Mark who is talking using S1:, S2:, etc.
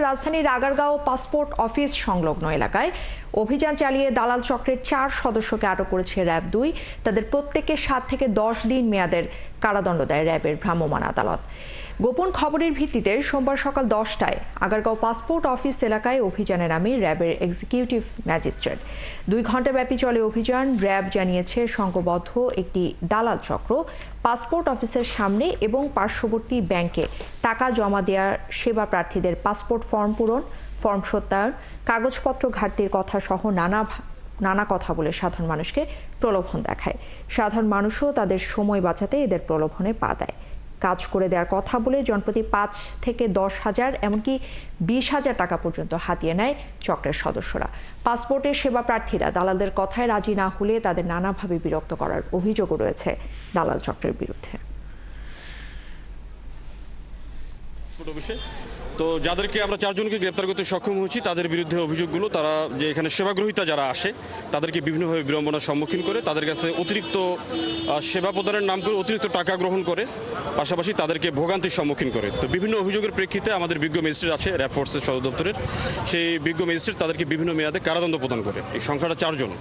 S1: রাজধানীর Agargaon passport office সংলগ্ন এলাকায় অভিযান চালিয়ে দালাল চক্রের 4 সদস্যকে আটক করেছে র্যাব-2। তাদের প্রত্যেককে 7 থেকে 10 দিন মেয়াদের কারাদণ্ড দেয় র্যাবের ভ্রাম্যমাণ আদালত। গোপন খবরের ভিত্তিতে সোমবার সকাল 10টায় আগারগাঁও পাসপোর্ট অফিস এলাকায় অভিযানে নামে র্যাবের এক্সিকিউটিভ ম্যাজিস্ট্রেট। 2 ঘণ্টাব্যাপী চলে অভিযান। র্যাব জানিয়েছে সংঘবদ্ধ একটি দালাল চক্র পাসপোর্ট অফিসের সামনে এবং পার্শ্ববর্তী ব্যাংকে টাকা জমা দেওয়ার সেবা প্রার্থীদের পাসপোর্ট ফর্ম পূরণ, ফর্ম সত্যায়ন, কাগজপত্র ঘাটতির কথা সহ নানা কথা বলে সাধারণ মানুষকে প্রলোভন দেখায়। সাধারণ মানুষও তাদের সময় বাঁচাতে এদের প্রলোভনে পা দেয়। কাজ করে দেওয়ার কথা বলে জনপ্রতি 5 থেকে 10 হাজার এমনকি 20,000 টাকা পর্যন্ত হাতিয়ে নেয় চক্রের সদস্যরা। পাসপোর্টের সেবা প্রার্থীরা দালালদের কথায় রাজি না হলে তাদের নানাভাবে বিরক্ত করার অভিযোগও রয়েছে দালাল চক্রের বিরুদ্ধে।
S2: তো যাদেরকে আমরা 4 জনকে গ্রেপ্তার করতে সক্ষম হয়েছি তাদের বিরুদ্ধে অভিযোগগুলো তারা যে এখানে সেবাগ্রহীতা যারা আসে তাদেরকে বিভিন্নভাবে বিড়ম্বনার সম্মুখীন করে, তাদের কাছে অতিরিক্ত সেবা প্রদানের নাম করে অতিরিক্ত টাকা গ্রহণ করে, পাশাপাশি তাদেরকে ভোগান্তির সম্মুখীন করে। তো বিভিন্ন অভিযোগের প্রেক্ষিতে আমাদের বিজ্ঞ ম্যাজিস্ট্রেট আছে র্যাব ফোর্সের সদর দপ্তরের, সেই বিজ্ঞ ম্যাজিস্ট্রেট তাদেরকে বিভিন্ন মেয়াদে কারাদণ্ড প্রদান করে। এই সংখ্যাটা 4 জন।